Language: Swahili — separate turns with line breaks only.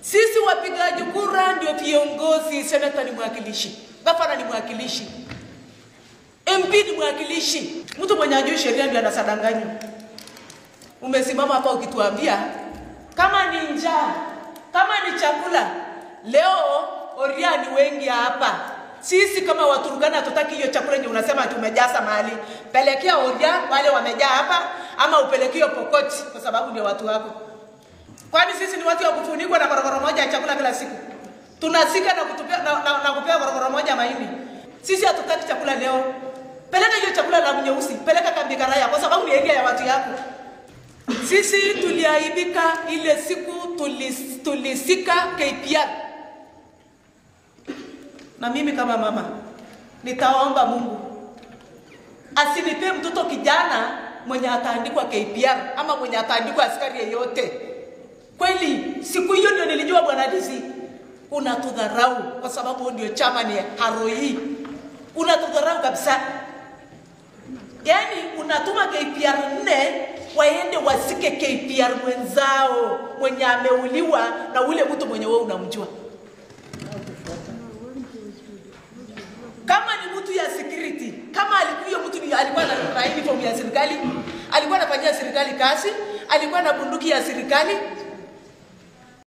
Sisi wapigaji kura ndio viongozi, senata ni mwakilishi, gavana ni mwakilishi, MP ni mwakilishi. Mtu mwenye ajui sheria ndio anasadanganya. Umesimama hapa ukituambia kama ni njaa, kama ni chakula. Leo Oria ni wengi hapa. Sisi kama Waturkana hatutaki hiyo chakula ndio unasema tumejaza mahali. Pelekea Oria wale wamejaa hapa, ama upelekeo Pokot kwa sababu ndio watu wako. Kwani sisi ni watu wa kufunikwa na gorogoro moja ya chakula kila siku? Tunasika na kutupia na kupea gorogoro moja mahindi. Sisi hatutaki chakula leo. Peleka hiyo chakula la mnyeusi, peleka Kambikaraya kwa sababu ni area ya watu yako. Sisi tuliaibika ile siku tulisika KPR. Na mimi kama mama nitaomba Mungu asinipe mtoto kijana mwenye ataandikwa KPR ama mwenye ataandikwa askari yeyote. Kweli siku hiyo ndio nilijua Bwana Dizi unatudharau kwa sababu ndio chama ni Haroi. Unatudharau kabisa. Yaani unatuma KPR 4 waende wasike KPR mwenzao mwenye ameuliwa na ule mtu mwenye wewe unamjua. Kama ni mtu ya security, kama alikuwa mtu alikuwa na uniform ya serikali, alikuwa anafanyia serikali kazi, alikuwa na bunduki ya serikali,